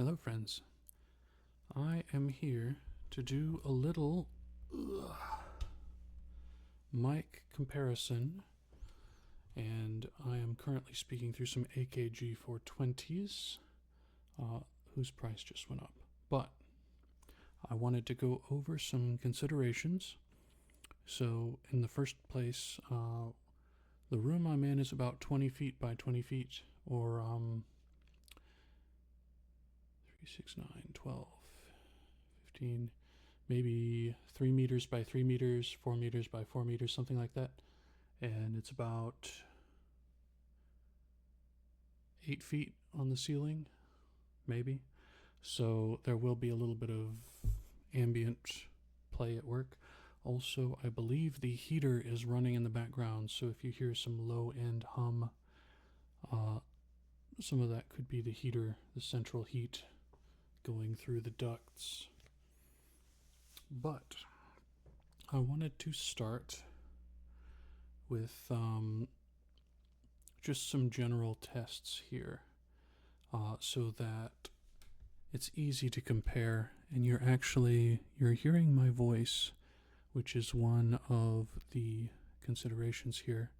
Hello friends, I am here to do a little mic comparison, and I am currently speaking through some AKG 420s whose price just went up, but I wanted to go over some considerations. So in the first place, the room I'm in is about 20 feet by 20 feet, or 3, 6, 9, 12, 15, maybe 3 meters by 3 meters, 4 meters by 4 meters, something like that. And it's about 8 feet on the ceiling, maybe. So there will be a little bit of ambient play at work. Also, I believe the heater is running in the background, so if you hear some low-end hum, some of that could be the heater, the central heat going through the ducts. But I wanted to start with just some general tests here, so that it's easy to compare, and you're hearing my voice, which is one of the considerations here.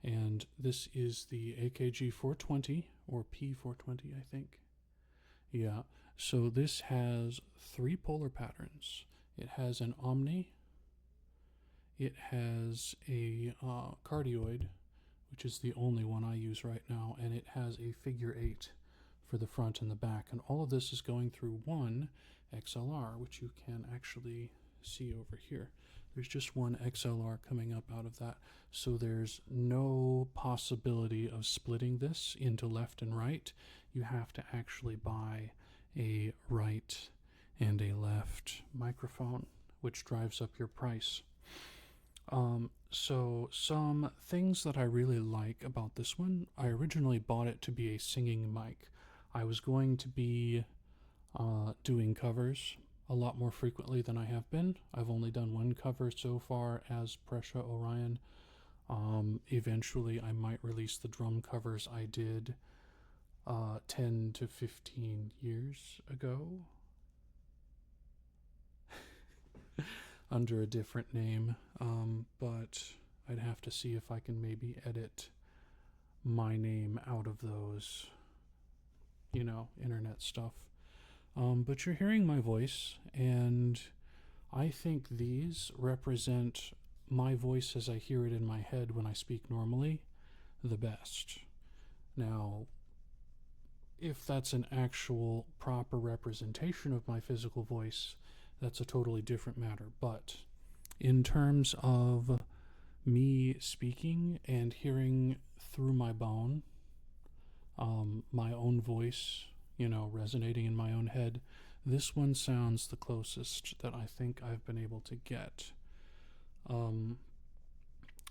And this is the AKG 420, or P420, I think. Yeah, so this has 3 polar patterns. It has an omni, it has a cardioid, which is the only one I use right now, and it has a figure 8 for the front and the back. And all of this is going through one XLR, which you can actually see over here. There's just one XLR coming up out of that, so there's no possibility of splitting this into left and right. You have to actually buy a right and a left microphone, which drives up your price. So some things that I really like about this one: I originally bought it to be a singing mic. I was going to be doing covers a lot more frequently than I have been. I've only done one cover so far as Prescia Orion. Eventually I might release the drum covers I did 10 to 15 years ago under a different name, but I'd have to see if I can maybe edit my name out of those, internet stuff. But you're hearing my voice, and I think these represent my voice as I hear it in my head when I speak normally the best. Now, if that's an actual proper representation of my physical voice, that's a totally different matter. But in terms of me speaking and hearing through my bone, my own voice, resonating in my own head, this one sounds the closest that I think I've been able to get. And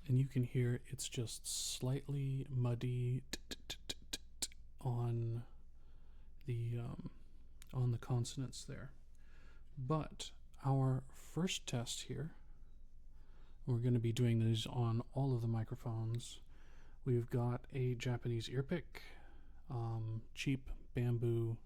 you can hear it's just slightly muddy on the consonants there. But our first test here, we're going to be doing these on all of the microphones. We've got a Japanese ear pick, cheap bamboo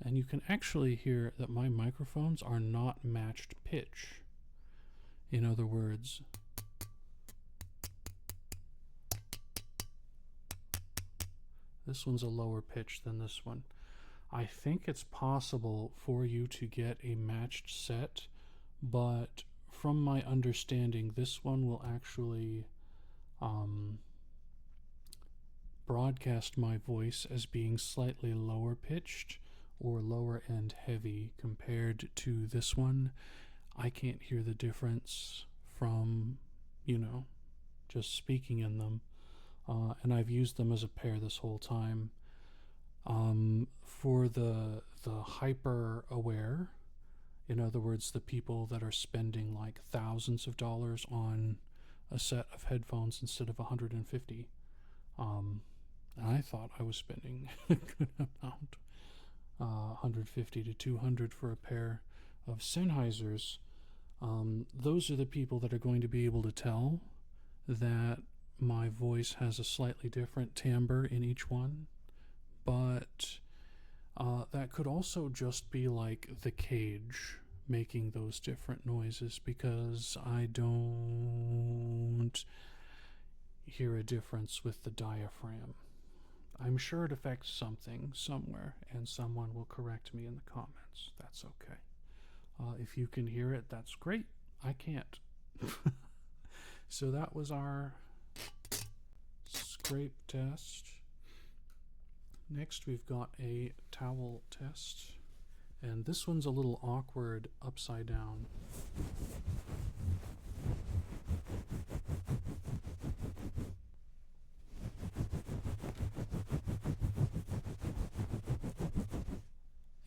and you can actually hear that my microphones are not matched pitch. In other words, this one's a lower pitch than this one. I think it's possible for you to get a matched set, but from my understanding, this one will actually broadcast my voice as being slightly lower pitched or lower end heavy compared to this one. I can't hear the difference from, just speaking in them. And I've used them as a pair this whole time. For the hyper aware, in other words, the people that are spending like thousands of dollars on a set of headphones instead of 150, I thought I was spending a good amount, 150 to 200 for a pair of Sennheisers Those are the people that are going to be able to tell that my voice has a slightly different timbre in each one, but that could also just be like the cage making those different noises, because I don't hear a difference with the diaphragm. I'm sure it affects something somewhere, and someone will correct me in the comments. That's okay. If you can hear it, that's great. I can't. So that was our scrape test. Next we've got a towel test, and this one's a little awkward upside down.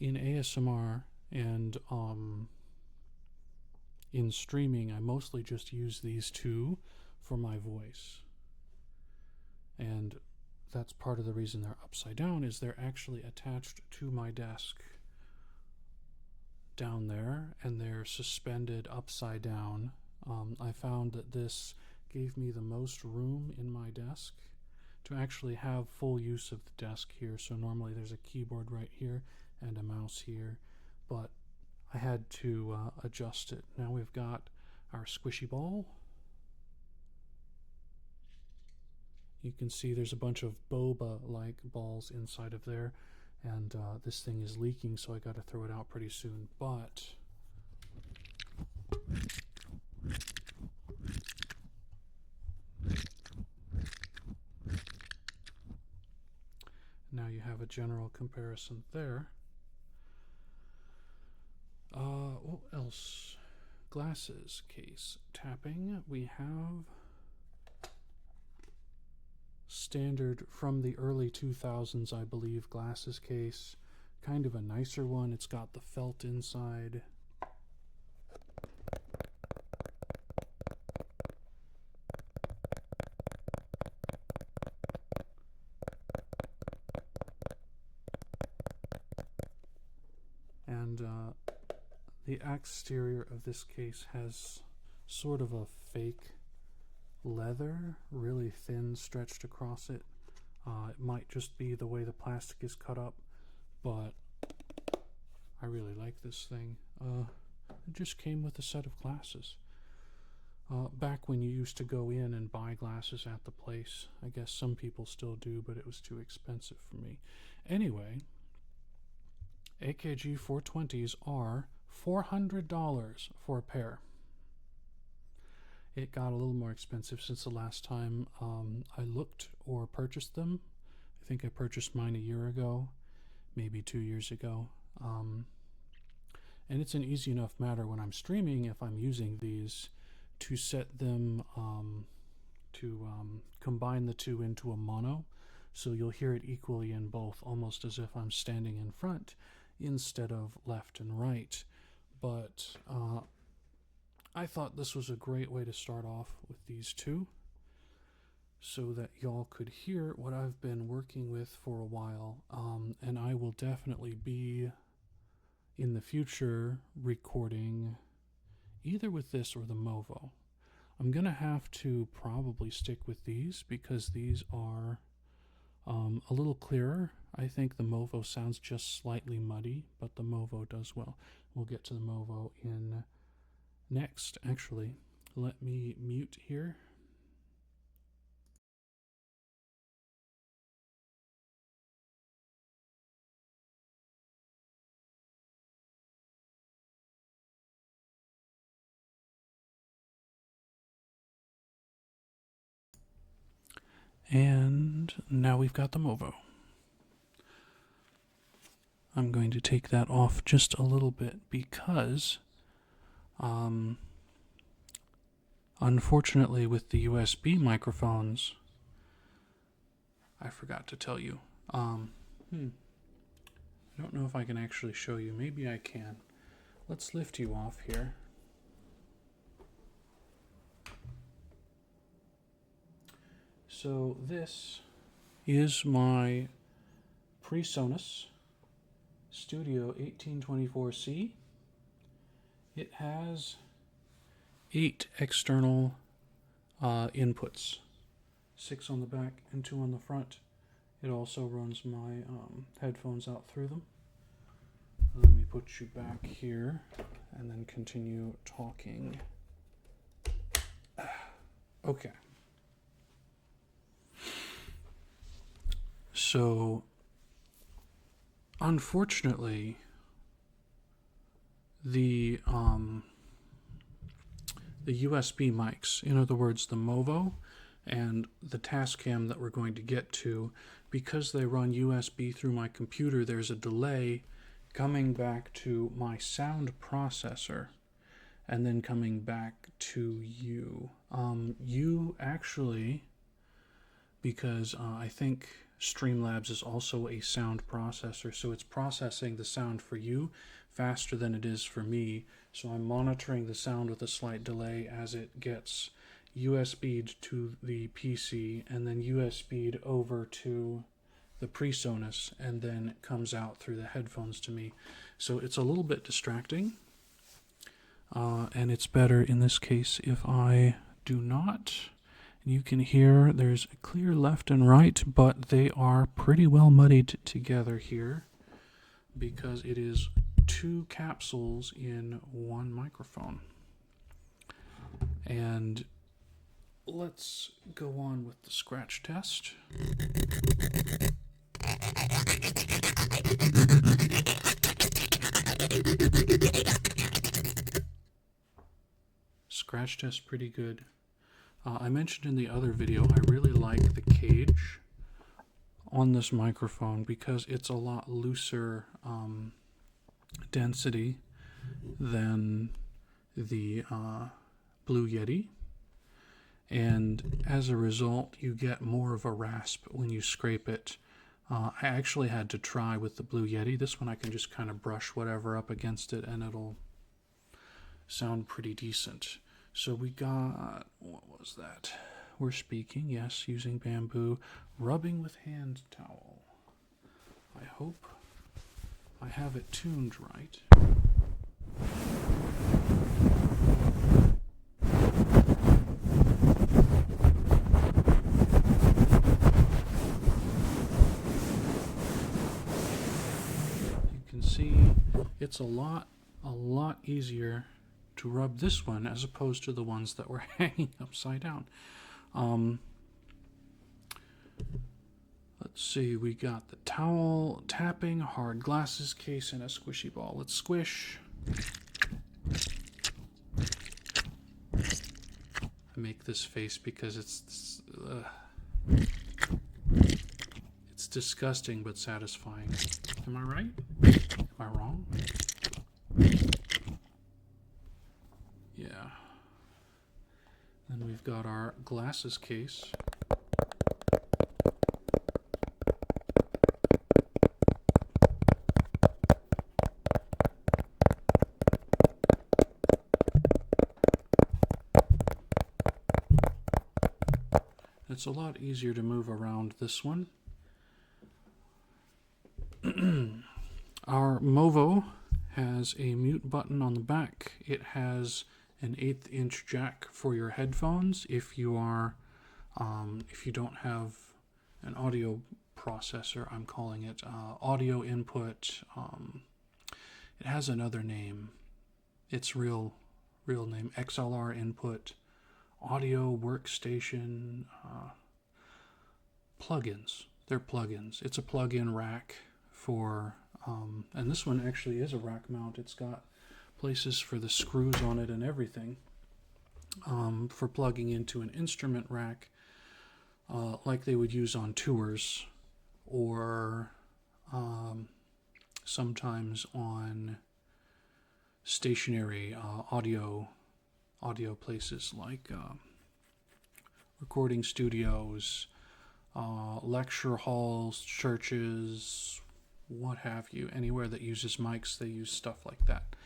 In ASMR and in streaming, I mostly just use these two for my voice, and that's part of the reason they're upside down, is they're actually attached to my desk down there, and they're suspended upside down. I found that this gave me the most room in my desk to actually have full use of the desk here. So normally there's a keyboard right here and a mouse here, but I had to adjust it. Now we've got our squishy ball. You can see there's a bunch of boba-like balls inside of there, and this thing is leaking, so I got to throw it out pretty soon. But now you have a general comparison there. What else? Glasses case tapping. We have standard from the early 2000s, I believe, glasses case. Kind of a nicer one. It's got the felt inside. And the exterior of this case has sort of a fake leather, really thin, stretched across it. It might just be the way the plastic is cut up, but I really like this thing. It just came with a set of glasses. Back when you used to go in and buy glasses at the place. I guess some people still do, but it was too expensive for me. Anyway, AKG 420s are $400 for a pair. It got a little more expensive since the last time I looked or purchased them. I think I purchased mine a year ago, maybe 2 years ago. And it's an easy enough matter when I'm streaming, if I'm using these, to set them combine the two into a mono, so you'll hear it equally in both, almost as if I'm standing in front instead of left and right. But I thought this was a great way to start off with these two, so that y'all could hear what I've been working with for a while. And I will definitely be in the future recording either with this or the Movo. I'm gonna have to probably stick with these because these are a little clearer. I think the Movo sounds just slightly muddy, but the Movo does well. We'll get to the Movo in next. Actually, let me mute here. And now we've got the Movo. I'm going to take that off just a little bit because unfortunately with the USB microphones, I forgot to tell you. I don't know if I can actually show you. Maybe I can. Let's lift you off here. So this is my PreSonus Studio 1824C. It has 8 external inputs, 6 on the back and 2 on the front. It also runs my headphones out through them. Let me put you back here and then continue talking. Okay. So, unfortunately, the USB mics, in other words, the Movo and the Tascam that we're going to get to, because they run USB through my computer, there's a delay coming back to my sound processor and then coming back to you. You actually, because I think Streamlabs is also a sound processor, so it's processing the sound for you faster than it is for me. So I'm monitoring the sound with a slight delay as it gets USB'd to the PC and then USB'd over to the PreSonus and then it comes out through the headphones to me. So it's a little bit distracting. And it's better in this case if I do not. You can hear there's a clear left and right, but they are pretty well muddied together here because it is 2 capsules in 1 microphone. And let's go on with the scratch test. Scratch test pretty good. I mentioned in the other video I really like the cage on this microphone because it's a lot looser density than the Blue Yeti, and as a result you get more of a rasp when you scrape it. I actually had to try with the Blue Yeti. This one I can just kind of brush whatever up against it and it'll sound pretty decent. So we got, what was that? We're speaking, yes, using bamboo, rubbing with hand towel. I hope I have it tuned right. You can see it's a lot easier to rub this one as opposed to the ones that were hanging upside down. Let's see, we got the towel, tapping, hard glasses case, and a squishy ball. Let's squish. I make this face because it's disgusting but satisfying. Am I right? Am I wrong? Yeah. Then we've got our glasses case. It's a lot easier to move around this one. Our Movo has a mute button on the back. It has an 1/8 inch jack for your headphones if you are if you don't have an audio processor. I'm calling it audio input. It has another name. Its real name, XLR input, audio workstation, plugins. They're plugins. It's a plug-in rack for and this one actually is a rack mount. It's got places for the screws on it and everything for plugging into an instrument rack like they would use on tours or sometimes on stationary audio places like recording studios, lecture halls, churches, what have you. Anywhere that uses mics, they use stuff like that.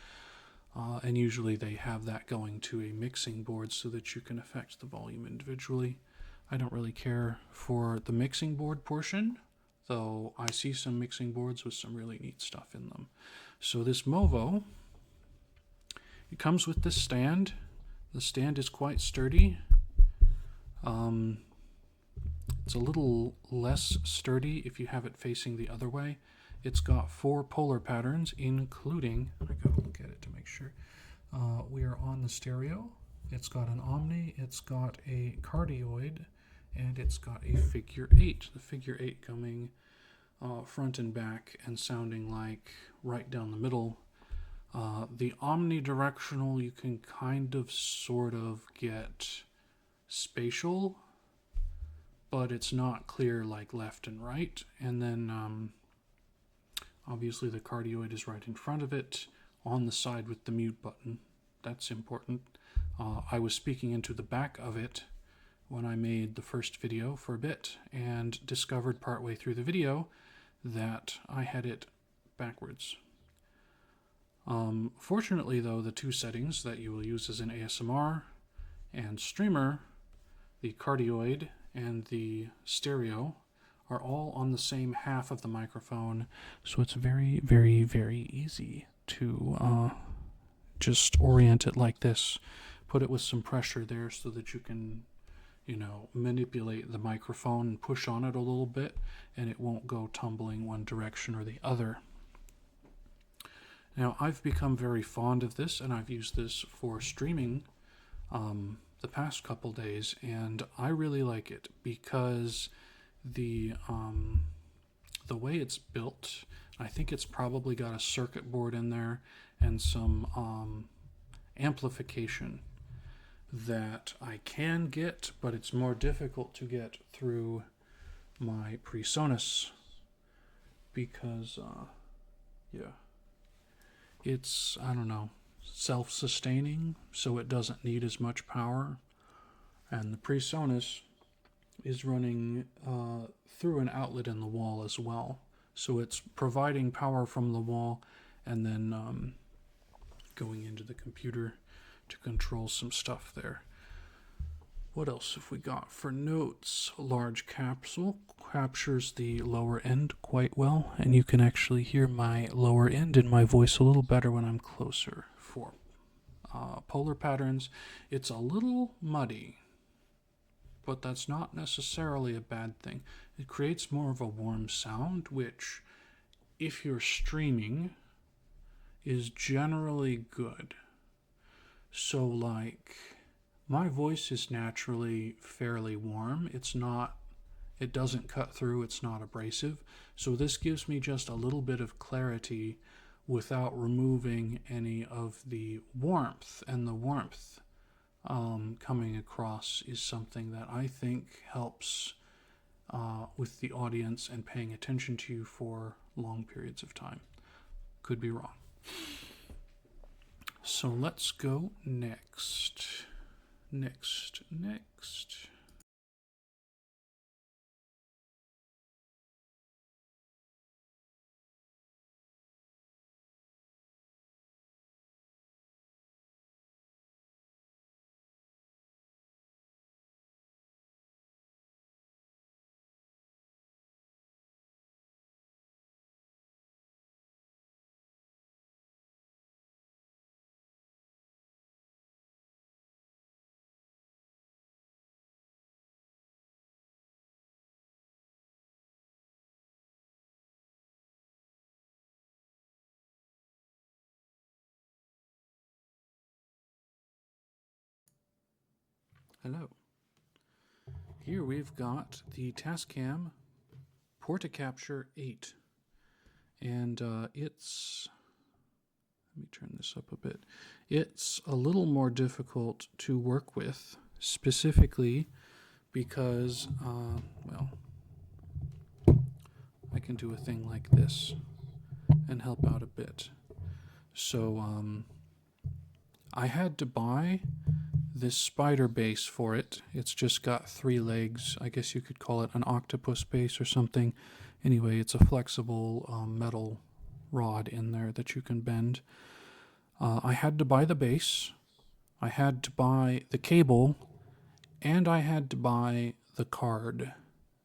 And usually they have that going to a mixing board so that you can affect the volume individually. I don't really care for the mixing board portion, though I see some mixing boards with some really neat stuff in them. So this Movo, it comes with this stand The stand is quite sturdy. It's a little less sturdy if you have it facing the other way. It's got 4 polar patterns, including, I gotta look at it to make sure. We are on the stereo. It's got an omni, it's got a cardioid, and it's got a figure 8. The figure 8 coming front and back and sounding like right down the middle. The omnidirectional, you can kind of sort of get spatial, but it's not clear like left and right. And then obviously the cardioid is right in front of it, on the side with the mute button. That's important. I was speaking into the back of it when I made the first video for a bit, and discovered partway through the video that I had it backwards. Fortunately though, the 2 settings that you will use as an ASMR and streamer, the cardioid and the stereo, are all on the same half of the microphone, so it's very, very, very easy to just orient it like this. Put it with some pressure there so that you can, you know, manipulate the microphone and push on it a little bit, and it won't go tumbling one direction or the other. Now, I've become very fond of this, and I've used this for streaming the past couple days, and I really like it because the way it's built, I think it's probably got a circuit board in there and some amplification that I can get, but it's more difficult to get through my PreSonus because, yeah, it's, I don't know, self-sustaining, so it doesn't need as much power. And the PreSonus is running through an outlet in the wall as well, so it's providing power from the wall and then going into the computer to control some stuff there. What else have we got for notes? Large capsule captures the lower end quite well, and you can actually hear my lower end in my voice a little better when I'm closer. For polar patterns, it's a little muddy, but that's not necessarily a bad thing. It creates more of a warm sound, which, if you're streaming, is generally good. So, like, my voice is naturally fairly warm. It doesn't cut through, it's not abrasive. So this gives me just a little bit of clarity without removing any of the warmth. And the warmth coming across is something that I think helps with the audience and paying attention to you for long periods of time. Could be wrong. So let's go next. Next. Hello. Here we've got the Tascam Portacapture X8, and it's, let me turn this up a bit, it's a little more difficult to work with, specifically because, well, I can do a thing like this and help out a bit. So I had to buy this spider base for it. It's just got 3 legs. I guess you could call it an octopus base or something. Anyway, it's a flexible metal rod in there that you can bend. I had to buy the base, I had to buy the cable, and I had to buy the card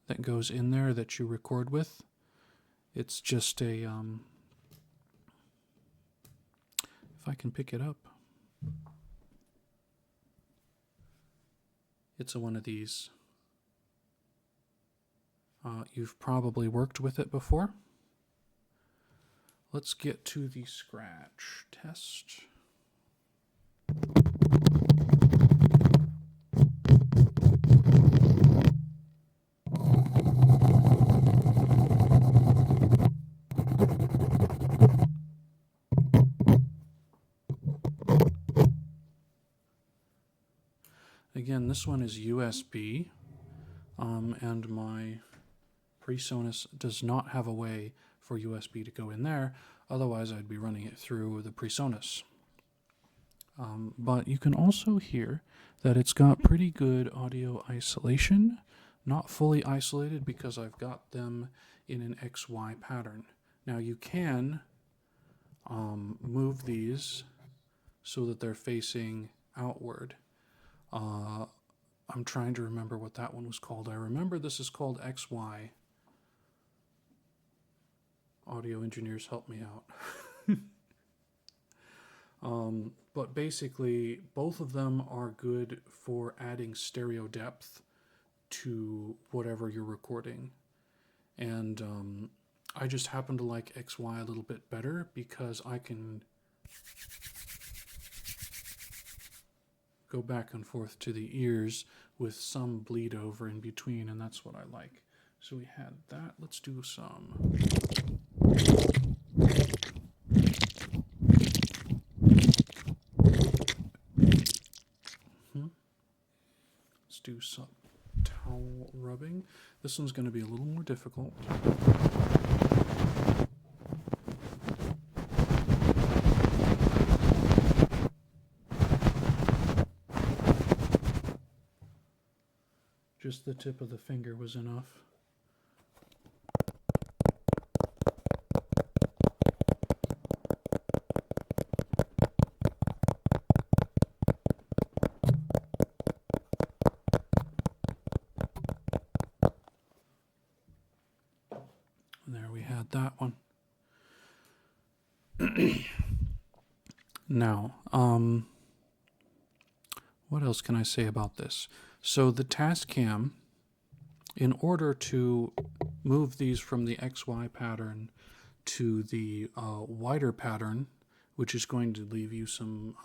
that goes in there that you record with. It's just a, if I can pick it up. It's one of these. You've probably worked with it before. Let's get to the scratch test. Again, this one is USB, and my PreSonus does not have a way for USB to go in there, otherwise I'd be running it through the PreSonus. But you can also hear that it's got pretty good audio isolation, not fully isolated because I've got them in an XY pattern. Now you can move these so that they're facing outward. I'm trying to remember what that one was called. I remember this is called XY. Audio engineers, help me out. But basically, both of them are good for adding stereo depth to whatever you're recording. And I just happen to like XY a little bit better because I can go back and forth to the ears with some bleed over in between, and that's what I like. So we had that. Let's do some. Let's do some towel rubbing. This one's going to be a little more difficult. Just the tip of the finger was enough. And there we had that one. Now, what else can I say about this? So the Tascam, in order to move these from the XY pattern to the wider pattern, which is going to leave you some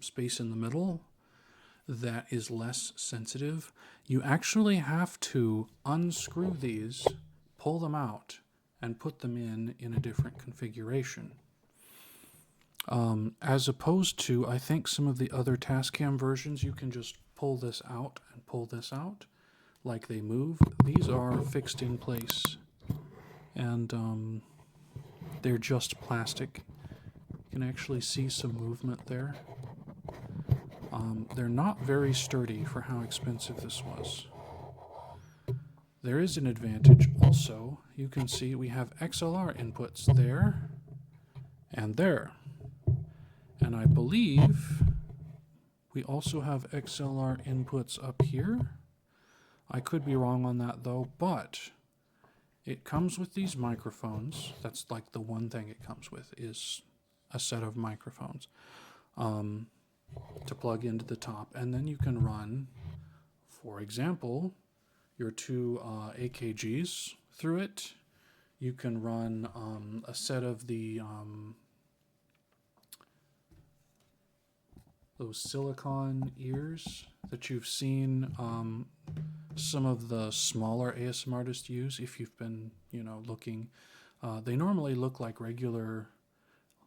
space in the middle that is less sensitive, you actually have to unscrew these, pull them out, and put them in a different configuration. As opposed to, I think some of the other Tascam versions, you can just pull this out and pull this out like they move. These are fixed in place, and they're just plastic. You can actually see some movement there. They're not very sturdy for how expensive this was. There is an advantage also. You can see we have XLR inputs there and there. And I believe we also have XLR inputs up here. I could be wrong on that though, but it comes with these microphones. That's like the one thing it comes with, is a set of microphones to plug into the top. And then you can run, for example, your two AKGs through it. You can run a set of the those silicone ears that you've seen some of the smaller ASMR artists use. If you've been, looking, they normally look like regular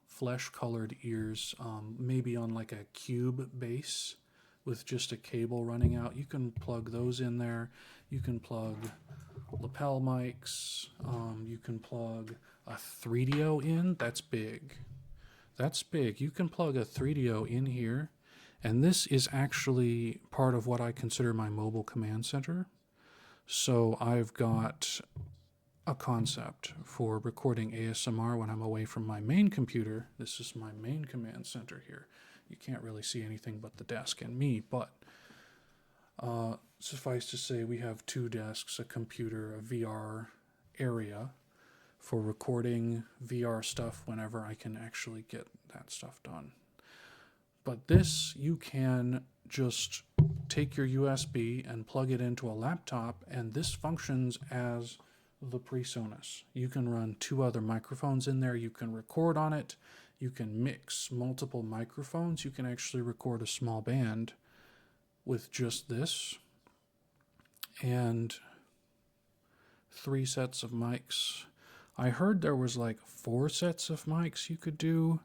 flesh-colored ears, maybe on like a cube base with just a cable running out. You can plug those in there. You can plug lapel mics. You can plug a 3DO in. That's big. That's big. You can plug a 3DO in here. And this is actually part of what I consider my mobile command center. So I've got a concept for recording ASMR when I'm away from my main computer. This is my main command center here. You can't really see anything but the desk and me, but suffice to say we have two desks, a computer, a VR area for recording VR stuff whenever I can actually get that stuff done. But this, you can just take take your USB and plug it into a laptop, and this functions as the PreSonus. You can run 2 other microphones in there. You can record on it. You can mix multiple microphones. You can actually record a small band with just this. And 3 sets of mics. I heard there was like 4 sets of mics you could do,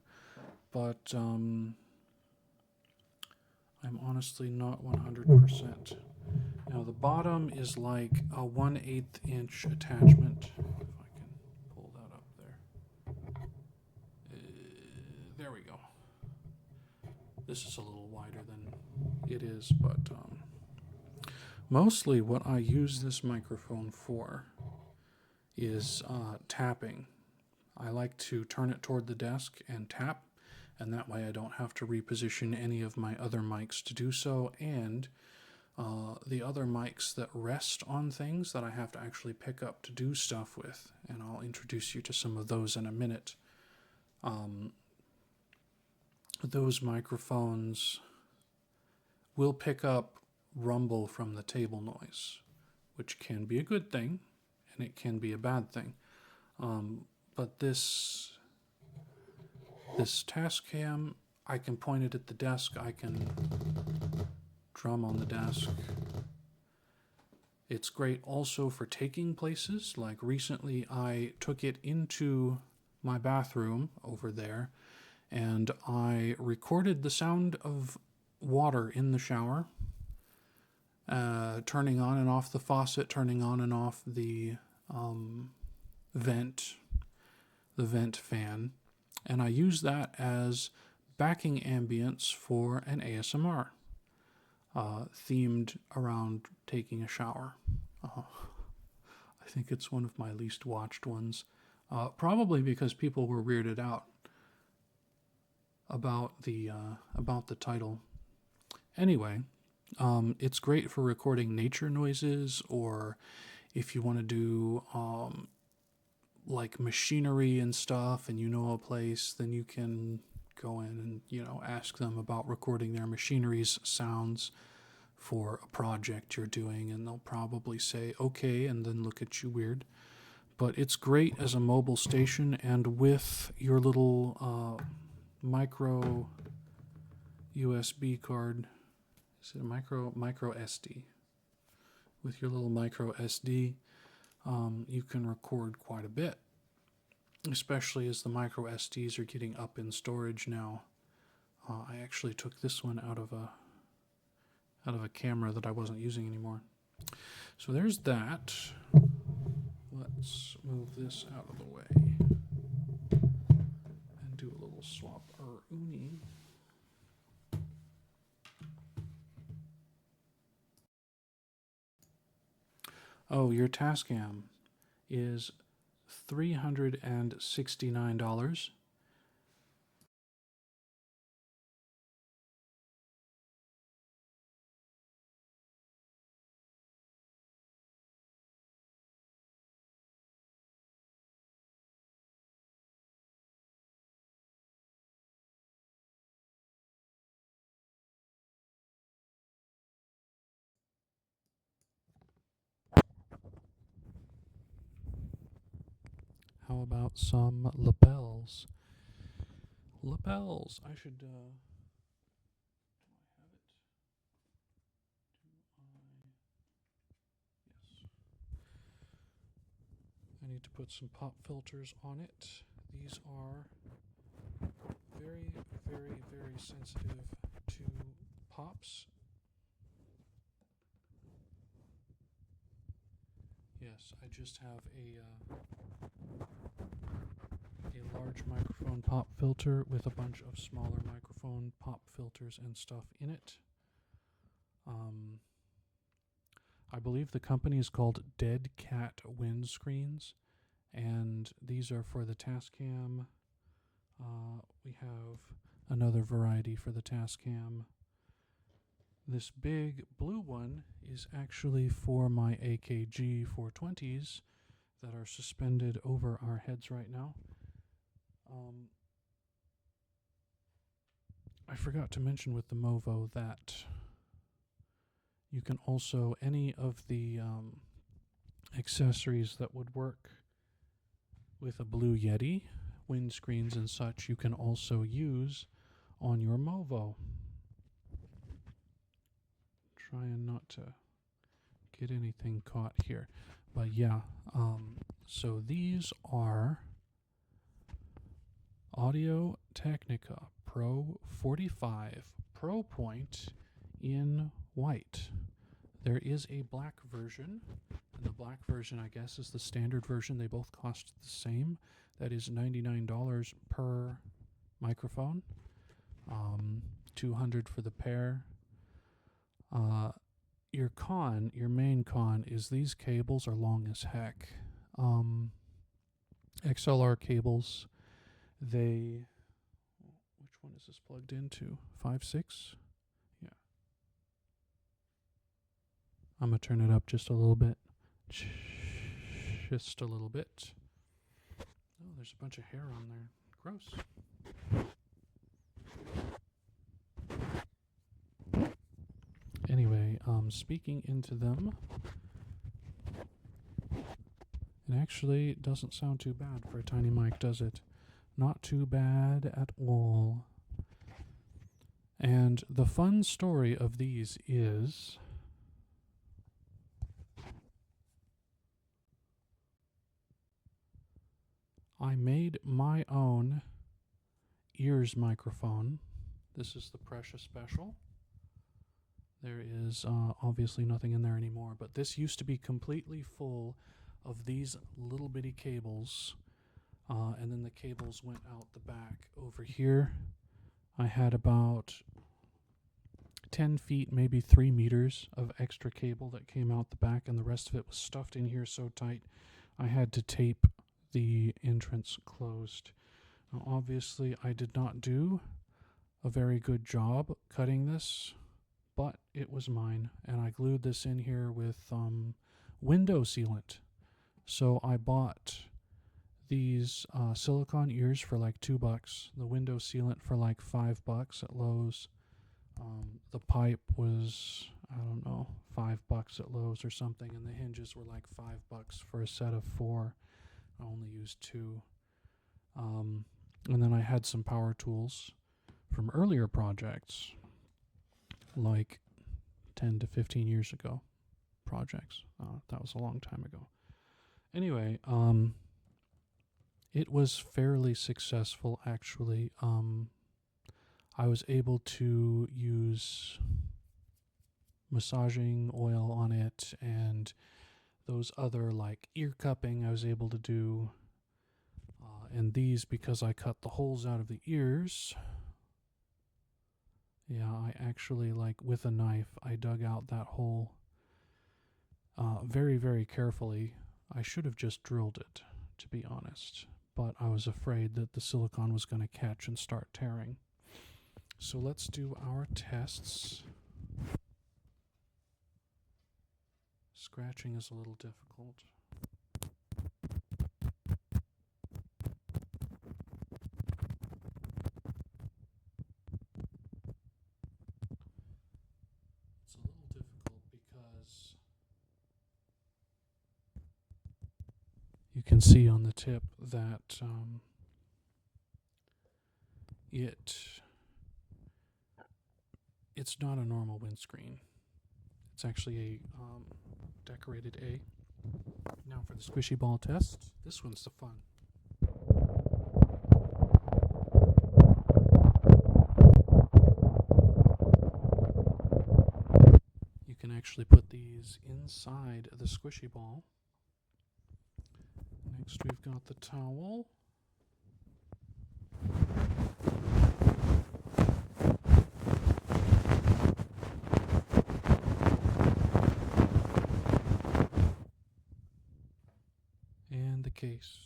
but I'm honestly not 100%. Now the bottom is like a 1/8 inch attachment. If I can pull that up there. There we go. This is a little wider than it is, but mostly what I use this microphone for is tapping. I like to turn it toward the desk and tap, and that way I don't have to reposition any of my other mics to do so, and the other mics that rest on things that I have to actually pick up to do stuff with, and I'll introduce you to some of those in a minute. Those microphones will pick up rumble from the table noise, which can be a good thing, and it can be a bad thing. But this Tascam, I can point it at the desk, I can drum on the desk. It's great also for taking places. Like recently I took it into my bathroom over there, and I recorded the sound of water in the shower, turning on and off the faucet, turning on and off the vent fan, and I use that as backing ambience for an ASMR themed around taking a shower. I think it's one of my least watched ones, probably because people were weirded out about the title. Anyway, it's great for recording nature noises, or if you want to do like machinery and stuff, and you know a place, then you can go in and ask them about recording their machinery's sounds for a project you're doing, and they'll probably say okay and then look at you weird. But it's great as a mobile station, and with your little micro USB card. Is it a micro SD? With your little micro SD, you can record quite a bit, especially as the micro SDs are getting up in storage now. I actually took this one out of a camera that I wasn't using anymore. So there's that. Let's move this out of the way and do a little swap-uni. Oh, your Tascam is $369. How about some lapels? Lapels. I should, do I have it? Yes. I need to put some pop filters on it. These are very, very, very sensitive to pops. Yes, I just have a large microphone pop filter with a bunch of smaller microphone pop filters and stuff in it. I believe the company is called Dead Cat Windscreens, and these are for the Tascam. We have another variety for the Tascam. This big blue one is actually for my AKG 420s that are suspended over our heads right now. I forgot to mention with the Movo that You can also, any of the accessories that would work with a Blue Yeti, windscreens and such, you can also use on your Movo. Trying not to get anything caught here. But yeah, so these are Audio Technica Pro 45 Pro Point in white. There is a black version, and the black version, I guess, is the standard version. They both cost the same. That is $99 per microphone, $200 for the pair. Your main con is these cables are long as heck. XLR cables, which one is this plugged into? 5.6? Yeah. I'm going to turn it up just a little bit. Just a little bit. Oh, there's a bunch of hair on there. Gross. Anyway, speaking into them, it actually doesn't sound too bad for a tiny mic, does it? Not too bad at all. And the fun story of these is I made my own ears microphone. This is the Precious Special. There is obviously nothing in there anymore, but this used to be completely full of these little bitty cables, and then the cables went out the back. Over here, I had about 10 feet, maybe 3 meters of extra cable that came out the back, and the rest of it was stuffed in here so tight I had to tape the entrance closed. Now, obviously, I did not do a very good job cutting this, but it was mine, and I glued this in here with window sealant. So I bought these silicone ears for like $2, the window sealant for like $5 at Lowe's. The pipe was, I don't know, $5 at Lowe's or something, and the hinges were like $5 for a set of 4. I only used 2. And then I had some power tools from earlier projects, like 10 to 15 years ago projects. That was a long time ago. Anyway, it was fairly successful, actually. I was able to use massaging oil on it, and those other like ear cupping I was able to do. And these, because I cut the holes out of the ears, yeah, I actually, like with a knife, I dug out that hole very, very carefully. I should have just drilled it, to be honest, but I was afraid that the silicone was going to catch and start tearing. So let's do our tests. Scratching is a little difficult. It's a little difficult because you can see on the tip that it's not a normal windscreen. It's actually a decorated A. Now for the squishy ball test. This one's the fun. You can actually put these inside the squishy ball. Next we've got the towel. And the case.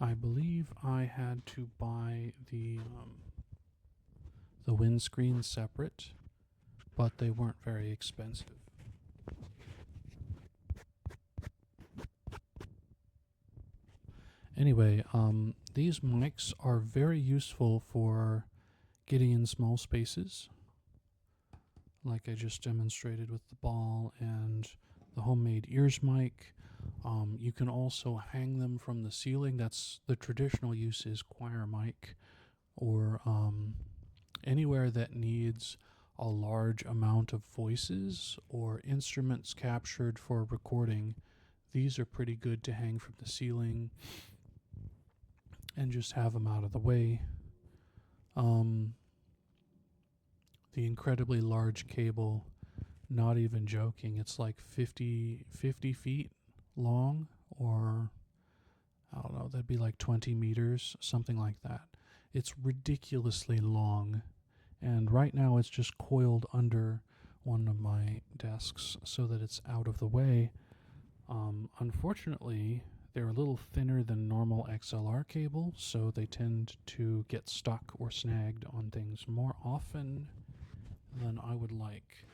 I believe I had to buy the windscreen separate, but they weren't very expensive. Anyway, these mics are very useful for getting in small spaces, like I just demonstrated with the ball and the homemade ears mic. You can also hang them from the ceiling. That's the traditional use is choir mic, or anywhere that needs a large amount of voices or instruments captured for recording. These are pretty good to hang from the ceiling and just have them out of the way. The incredibly large cable, not even joking, it's like 50 feet long, or I don't know, that'd be like 20 meters, something like that. It's ridiculously long, and right now it's just coiled under one of my desks so that it's out of the way. Unfortunately, they're a little thinner than normal XLR cable, so they tend to get stuck or snagged on things more often than I would like.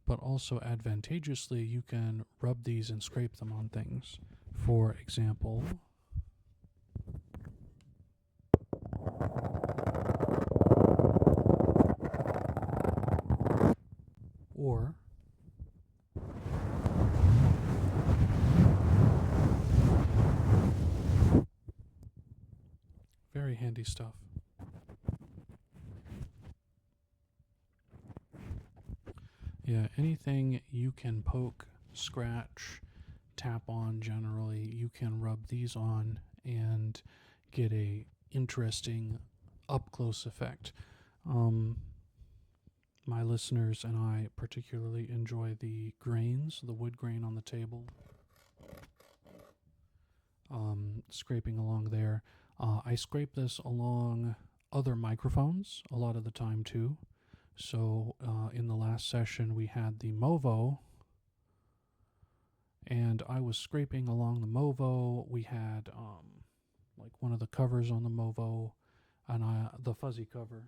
But also advantageously, you can rub these and scrape them on things. For example, or very handy stuff. Yeah, anything you can poke, scratch, tap on generally, you can rub these on and get a interesting up-close effect. My listeners and I particularly enjoy the grains, the wood grain on the table, scraping along there. I scrape this along other microphones a lot of the time too. So in the last session we had the Movo, and I was scraping along the Movo. We had like one of the covers on the Movo, and the fuzzy cover,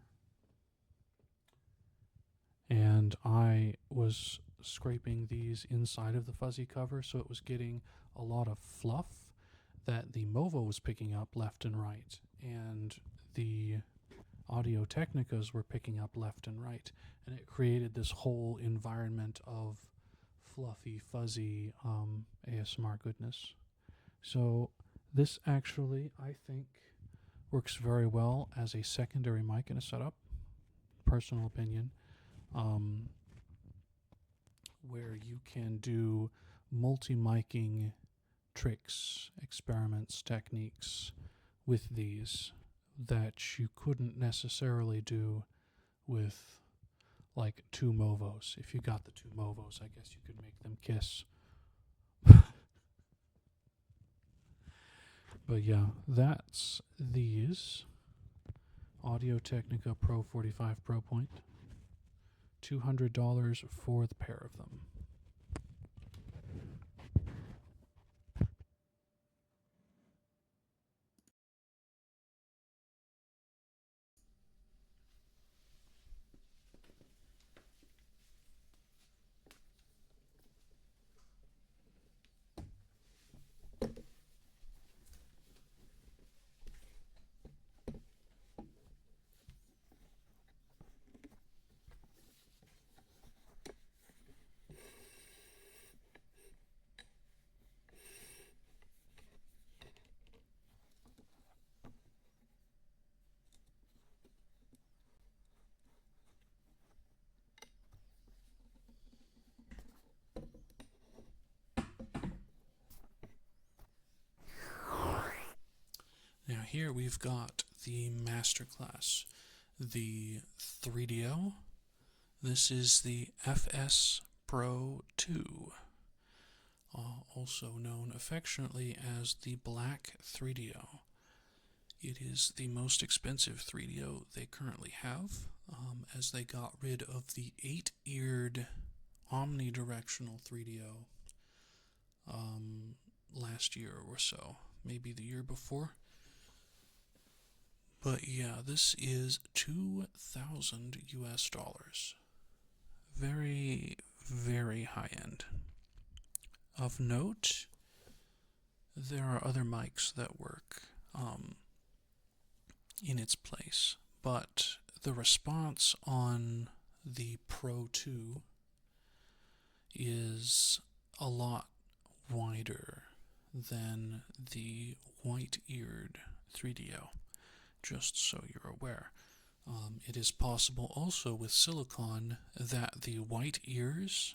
and I was scraping these inside of the fuzzy cover, so it was getting a lot of fluff that the Movo was picking up left and right, and the Audio Technicas were picking up left and right, and it created this whole environment of fluffy, fuzzy ASMR goodness. So this actually, I think, works very well as a secondary mic in a setup, personal opinion, where you can do multi-miking tricks, experiments, techniques with these that you couldn't necessarily do with like two Movos. If you got the two Movos, I guess you could make them kiss. But yeah, that's these Audio Technica Pro 45 Pro Point. $200 for the pair of them. Now here we've got the Masterclass, the 3DO. This is the FS Pro 2, also known affectionately as the Black 3DO. It is the most expensive 3DO they currently have, as they got rid of the 8-eared omnidirectional 3DO last year or so, maybe the year before. But yeah, this is $2,000 US. Very, very high end. Of note, there are other mics that work in its place, but the response on the Pro 2 is a lot wider than the white-eared 3DO, just so you're aware. It is possible also with silicon that the white ears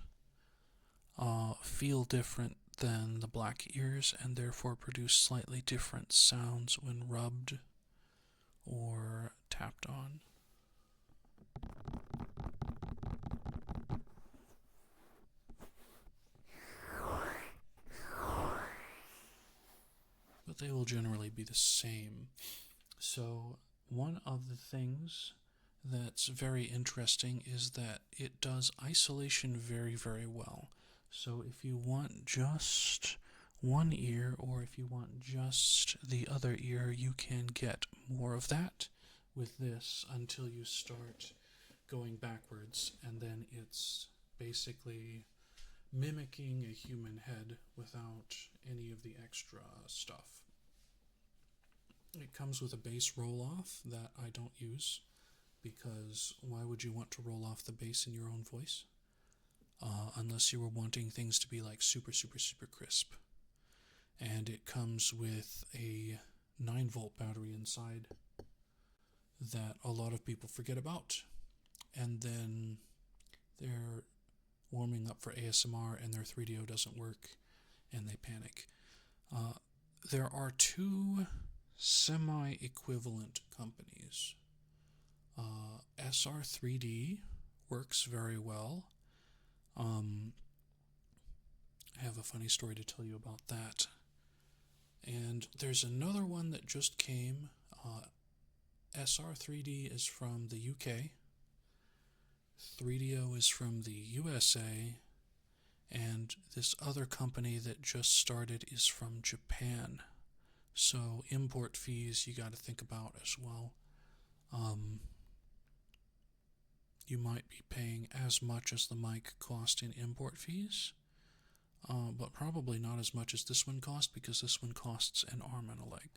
feel different than the black ears and therefore produce slightly different sounds when rubbed or tapped on. But they will generally be the same. So one of the things that's very interesting is that it does isolation very, very well. So if you want just one ear, or if you want just the other ear, you can get more of that with this until you start going backwards, and then it's basically mimicking a human head without any of the extra stuff. It comes with a bass roll-off that I don't use, because why would you want to roll off the bass in your own voice? Unless you were wanting things to be like super, super, super crisp. And it comes with a 9-volt battery inside that a lot of people forget about. And then they're warming up for ASMR and their 3DO doesn't work and they panic. There are two semi-equivalent companies. SR3D works very well. I have a funny story to tell you about that. And there's another one that just came. SR3D is from the UK. 3DO is from the USA. And this other company that just started is from Japan. So import fees you got to think about as well. You might be paying as much as the mic cost in import fees, but probably not as much as this one cost, because this one costs an arm and a leg.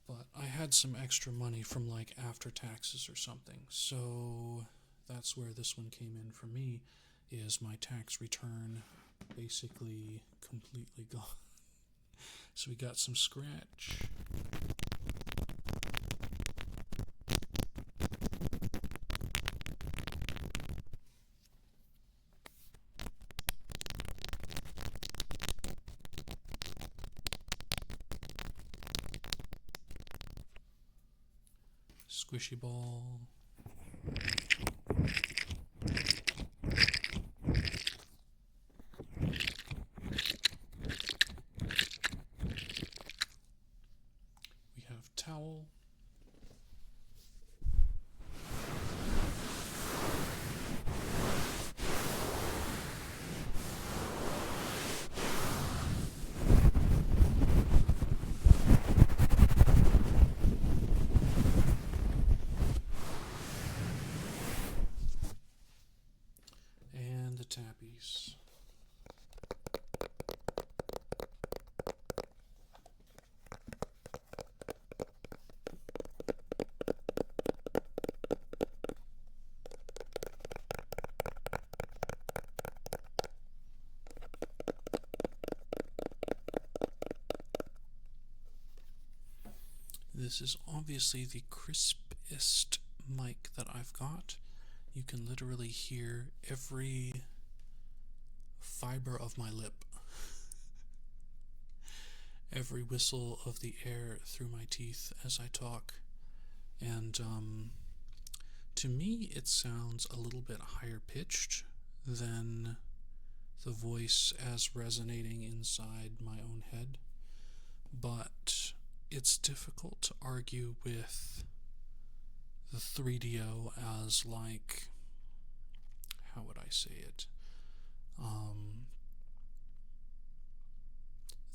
But I had some extra money from like after taxes or something, so that's where this one came in for me, is my tax return basically completely gone. So we got some scratch. Squishy ball. We have towel. Tappies. This is obviously the crispest mic that I've got. You can literally hear every fiber of my lip, every whistle of the air through my teeth as I talk. And to me it sounds a little bit higher pitched than the voice as resonating inside my own head, but it's difficult to argue with the 3DO as, like, how would I say it?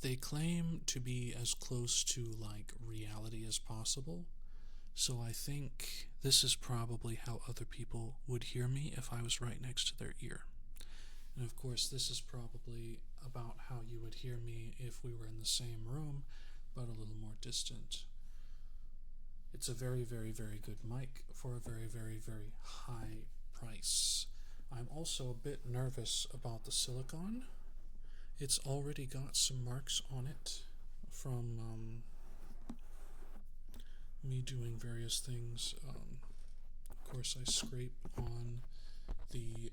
They claim to be as close to like reality as possible, so I think this is probably how other people would hear me if I was right next to their ear. And of course, this is probably about how you would hear me if we were in the same room, but a little more distant. It's a very, very, very good mic for a very, very, very high price. I'm also a bit nervous about the silicone. It's already got some marks on it from me doing various things. Of course, I scrape on the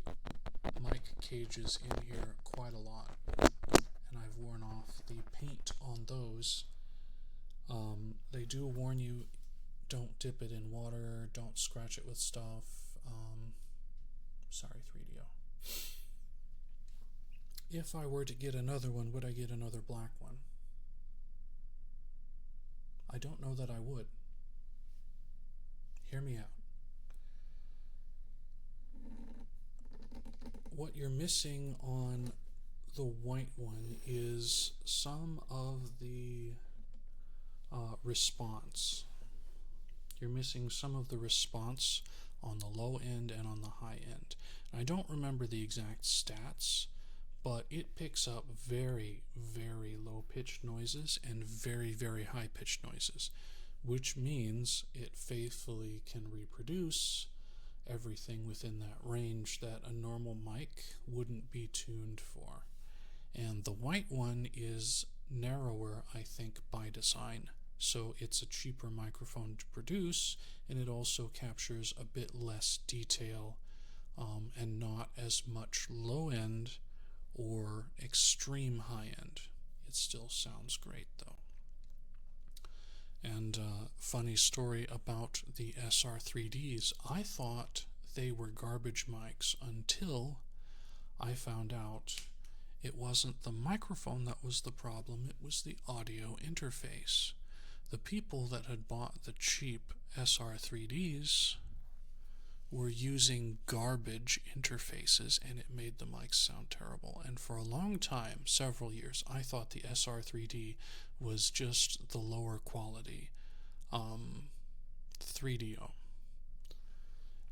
mic cages in here quite a lot, and I've worn off the paint on those. They do warn you, don't dip it in water, don't scratch it with stuff. Sorry, 3DO. If I were to get another one, would I get another black one? I don't know that I would. Hear me out. What you're missing on the white one is some of the response. You're missing some of the response on the low end and on the high end. I don't remember the exact stats, but it picks up very, very low pitched noises and very, very high pitched noises, which means it faithfully can reproduce everything within that range that a normal mic wouldn't be tuned for. And the white one is narrower, I think, by design. So it's a cheaper microphone to produce, and it also captures a bit less detail and not as much low end or extreme high end. It still sounds great though. And funny story about the SR3Ds. I thought they were garbage mics until I found out it wasn't the microphone that was the problem, it was the audio interface. The people that had bought the cheap SR3Ds were using garbage interfaces, and it made the mics sound terrible. And for a long time, several years, I thought the SR3D was just the lower quality 3DO.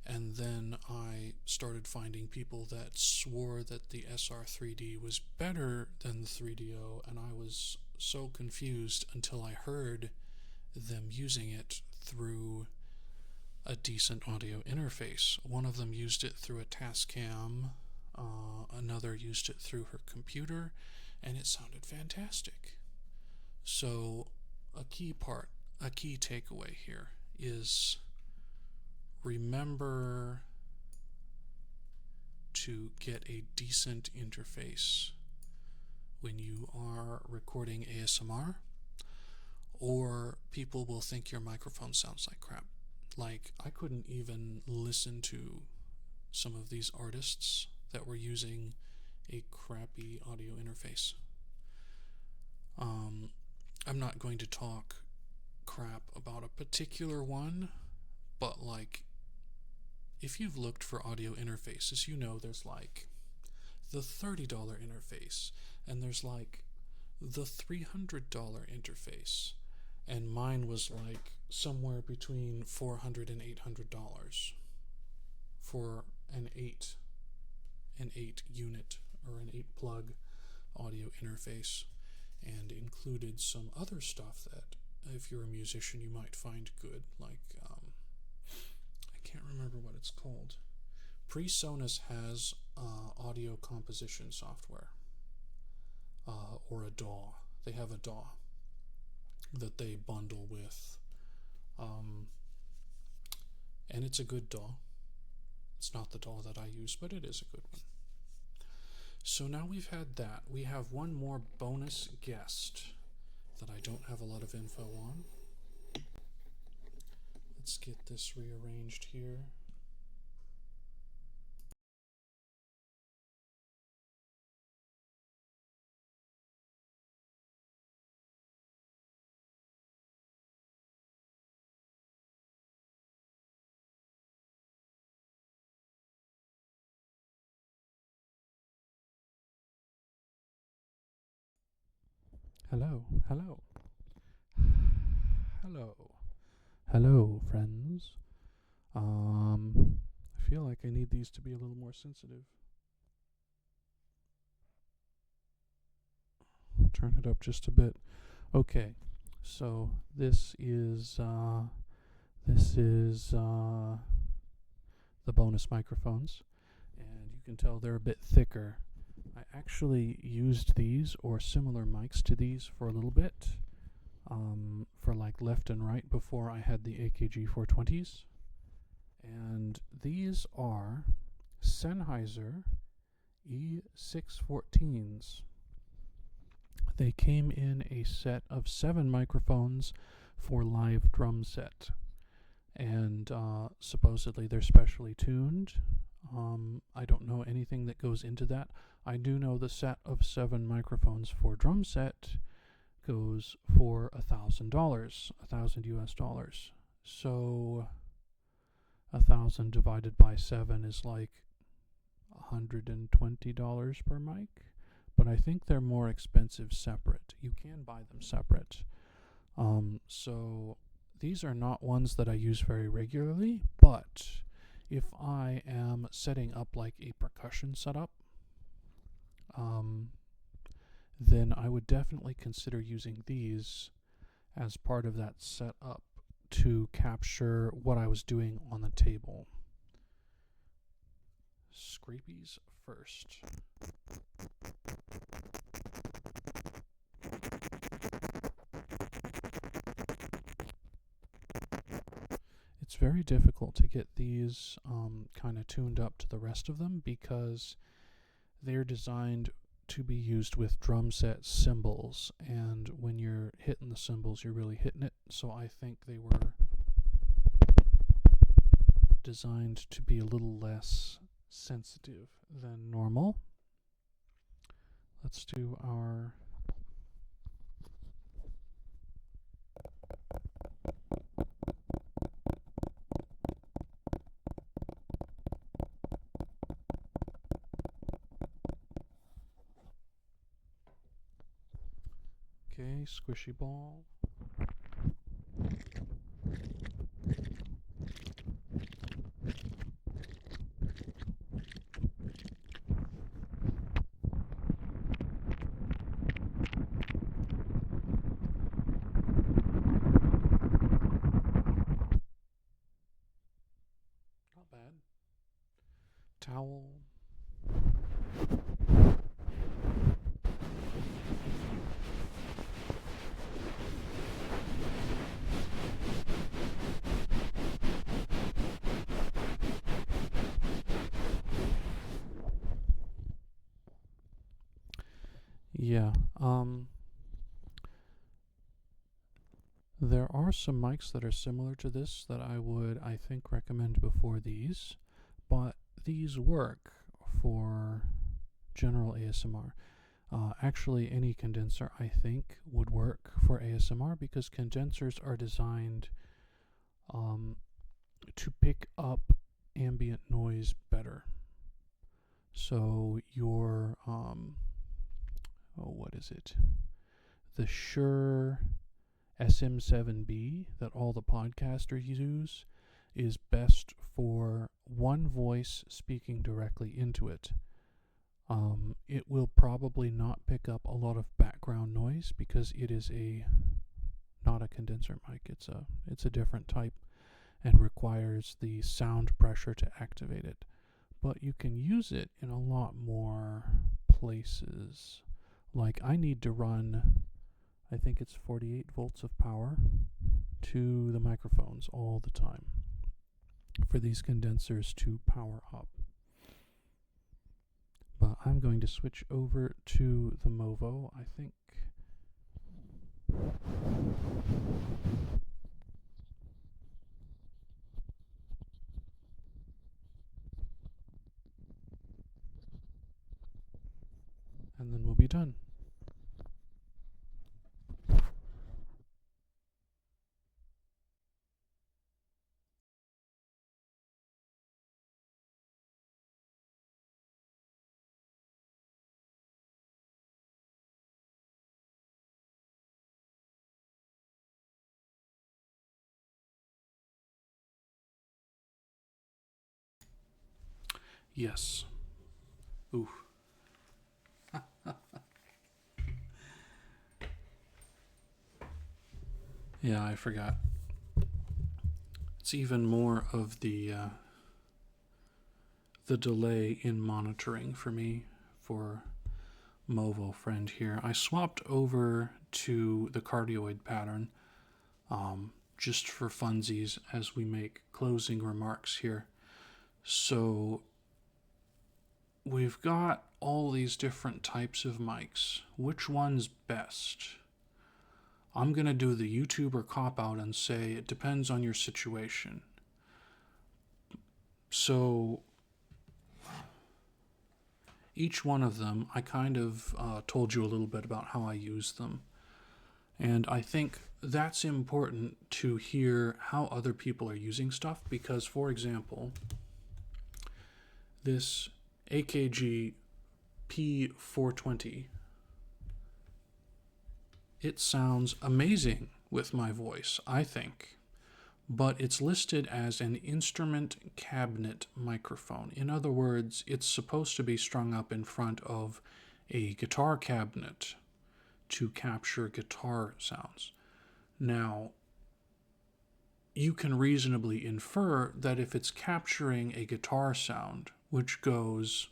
And then I started finding people that swore that the SR3D was better than the 3DO, and I was so confused until I heard them using it through a decent audio interface. One of them used it through a Tascam, another used it through her computer, and it sounded fantastic. So a key takeaway here is remember to get a decent interface when you are recording ASMR, or people will think your microphone sounds like crap. Like, I couldn't even listen to some of these artists that were using a crappy audio interface. I'm not going to talk crap about a particular one, but like, if you've looked for audio interfaces, you know there's like the $30 interface, and there's like the $300 interface, and mine was like somewhere between $400 and $800 for an 8 unit or an 8 plug audio interface, and included some other stuff that if you're a musician you might find good, like I can't remember what it's called. PreSonus has audio composition software, or a DAW. They have a DAW that they bundle with, and it's a good DAW. It's not the DAW that I use, but it is a good one. So now we've had that. We have one more bonus guest that I don't have a lot of info on. Let's get this rearranged here. Hello, hello, hello, hello, friends. I feel like I need these to be a little more sensitive. Turn it up just a bit. Okay, so this is the bonus microphones, and you can tell they're a bit thicker. I actually used these or similar mics to these for a little bit, for like left and right before I had the AKG 420s. And these are Sennheiser E614s. They came in a set of 7 microphones for live drum set. And supposedly they're specially tuned. I don't know anything that goes into that. I do know the set of 7 microphones for drum set goes for $1,000, $1,000 US dollars. So 1,000 divided by 7 is like $120 per mic. But I think they're more expensive separate. You can buy them separate. So these are not ones that I use very regularly, but if I am setting up like a percussion setup, then I would definitely consider using these as part of that setup to capture what I was doing on the table. Scrapies first. It's very difficult to get these kind of tuned up to the rest of them because they're designed to be used with drum set cymbals, and when you're hitting the cymbals, you're really hitting it. So I think they were designed to be a little less sensitive than normal. Let's do our squishy ball. Not bad. Towel. Yeah, there are some mics that are similar to this that I would, I think, recommend before these, but these work for general ASMR. Actually, any condenser, I think, would work for ASMR because condensers are designed to pick up ambient noise better. So your what is it? The Shure SM7B that all the podcasters use is best for one voice speaking directly into it. It will probably not pick up a lot of background noise because it is not a condenser mic. It's a different type and requires the sound pressure to activate it. But you can use it in a lot more places. Like I need to run, I think it's 48 volts of power to the microphones all the time for these condensers to power up. But I'm going to switch over to the Movo, I think. And then we'll be done. Yes. Ooh. Yeah, I forgot. It's even more of the delay in monitoring for me for Movo friend here. I swapped over to the cardioid pattern just for funsies as we make closing remarks here. So we've got all these different types of mics. Which one's best? I'm going to do the YouTuber cop-out and say it depends on your situation. So each one of them, I kind of told you a little bit about how I use them. And I think that's important to hear how other people are using stuff because, for example, this AKG P420, it sounds amazing with my voice, I think, but it's listed as an instrument cabinet microphone. In other words, it's supposed to be strung up in front of a guitar cabinet to capture guitar sounds. Now, you can reasonably infer that if it's capturing a guitar sound, which goes,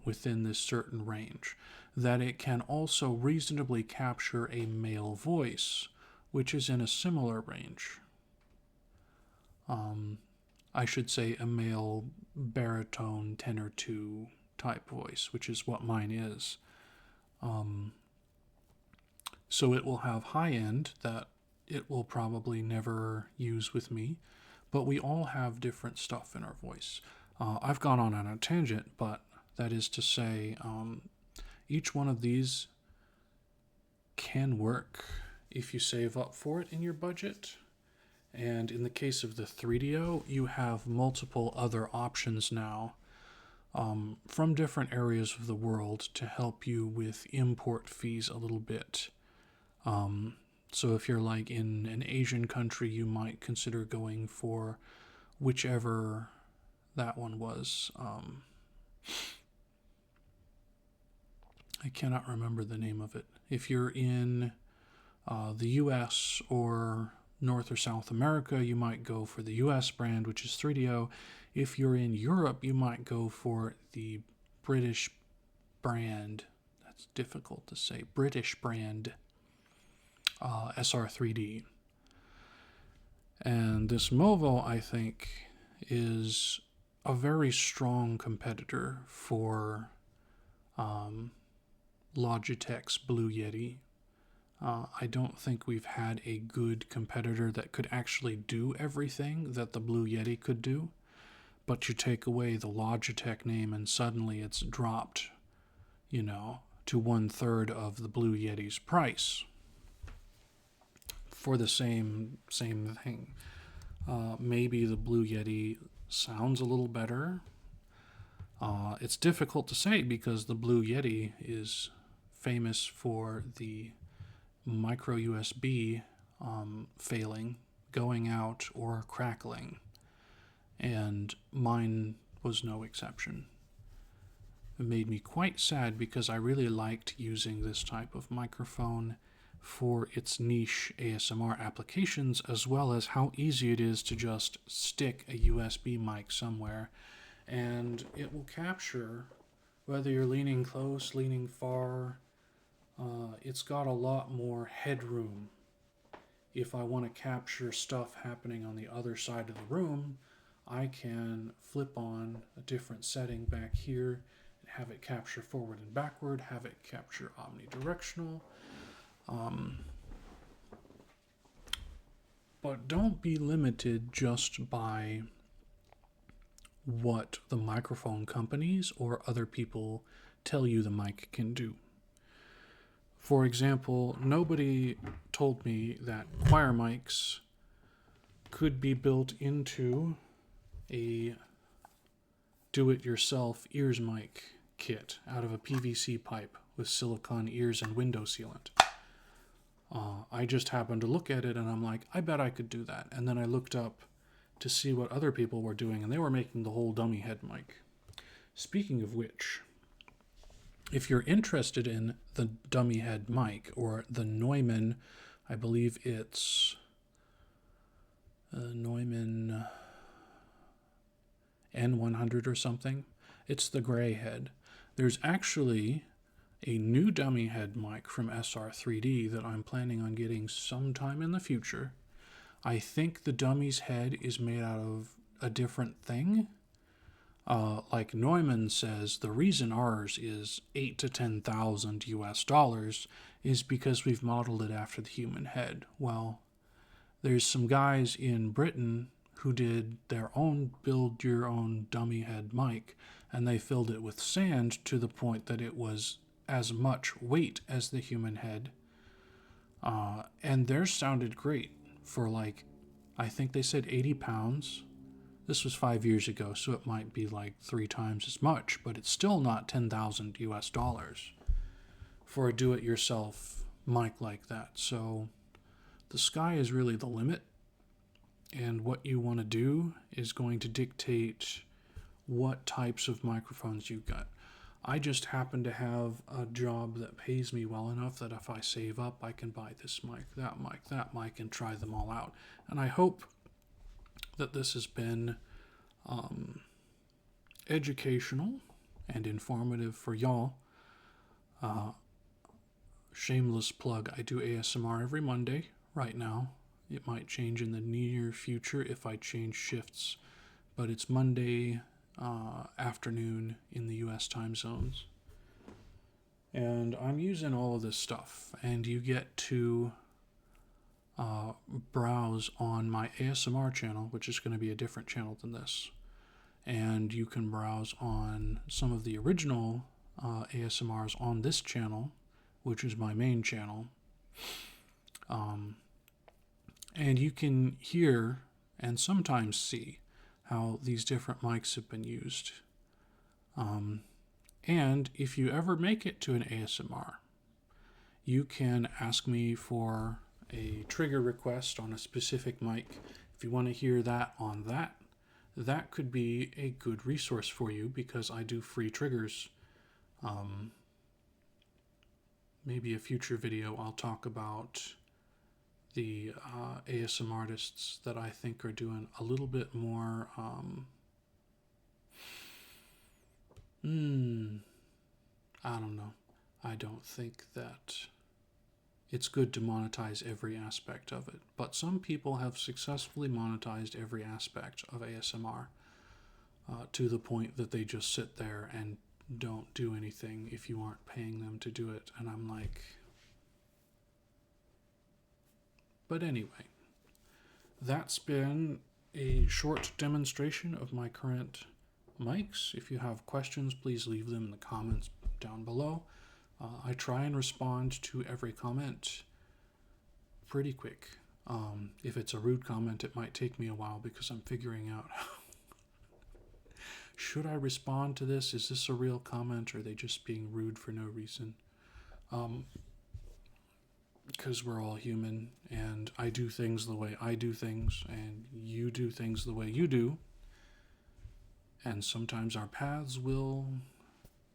within this certain range, that it can also reasonably capture a male voice, which is in a similar range. I should say a male baritone tenor 2 type voice, which is what mine is. So it will have high end that it will probably never use with me, but we all have different stuff in our voice. I've gone on a tangent, but that is to say, each one of these can work if you save up for it in your budget. And in the case of the 3DO, you have multiple other options now from different areas of the world to help you with import fees a little bit. So if you're like in an Asian country, you might consider going for whichever that one was. I cannot remember the name of it. If you're in the US or North or South America, you might go for the US brand, which is 3DO. If you're in Europe, you might go for the British brand. That's difficult to say. British brand SR3D. And this Movo, I think, is a very strong competitor for Logitech's Blue Yeti. I don't think we've had a good competitor that could actually do everything that the Blue Yeti could do. But you take away the Logitech name and suddenly it's dropped, to 1/3 of the Blue Yeti's price for the same thing. Maybe the Blue Yeti sounds a little better. It's difficult to say because the Blue Yeti is famous for the micro USB failing, going out, or crackling. And mine was no exception. It made me quite sad because I really liked using this type of microphone for its niche ASMR applications, as well as how easy it is to just stick a USB mic somewhere and it will capture whether you're leaning close, leaning far. It's got a lot more headroom. If I want to capture stuff happening on the other side of the room, I can flip on a different setting back here and have it capture forward and backward, have it capture omnidirectional. But don't be limited just by what the microphone companies or other people tell you the mic can do. For example, nobody told me that choir mics could be built into a do-it-yourself ears mic kit out of a PVC pipe with silicone ears and window sealant. I just happened to look at it and I'm like, I bet I could do that. And then I looked up to see what other people were doing and they were making the whole dummy head mic. Speaking of which, if you're interested in the dummy head mic or the Neumann, I believe it's Neumann N100 or something. It's the gray head. There's actually a new dummy head mic from SR3D that I'm planning on getting sometime in the future. I think the dummy's head is made out of a different thing. Like Neumann says, the reason ours is $8,000 to $10,000 US is because we've modeled it after the human head. Well, there's some guys in Britain who did their own build your own dummy head mic, and they filled it with sand to the point that it was as much weight as the human head. And theirs sounded great for like, I think they said 80 pounds. This was 5 years ago, so it might be like 3 times as much, but it's still not $10,000 US for a do-it-yourself mic like that. So the sky is really the limit, and what you want to do is going to dictate what types of microphones you got. I just happen to have a job that pays me well enough that if I save up, I can buy this mic, that mic, and try them all out. And I hope that this has been educational and informative for y'all. Shameless plug, I do ASMR every Monday right now. It might change in the near future if I change shifts, but it's Monday afternoon in the US time zones. And I'm using all of this stuff, and you get to browse on my ASMR channel, which is going to be a different channel than this. And you can browse on some of the original ASMRs on this channel, which is my main channel. And you can hear and sometimes see how these different mics have been used. And if you ever make it to an ASMR, you can ask me for a trigger request on a specific mic. If you want to hear that on that could be a good resource for you because I do free triggers. Maybe a future video I'll talk about the ASMR artists that I think are doing a little bit more I don't know. I don't think that it's good to monetize every aspect of it, but some people have successfully monetized every aspect of ASMR to the point that they just sit there and don't do anything if you aren't paying them to do it. And I'm like, but anyway, that's been a short demonstration of my current mics. If you have questions, please leave them in the comments down below. I try and respond to every comment pretty quick. If it's a rude comment, it might take me a while because I'm figuring out should I respond to this? Is this a real comment, or are they just being rude for no reason? Because we're all human, and I do things the way I do things, and you do things the way you do. And sometimes our paths will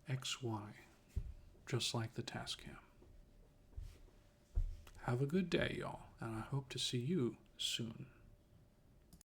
XY, just like the Tascam. Have a good day, y'all, and I hope to see you soon.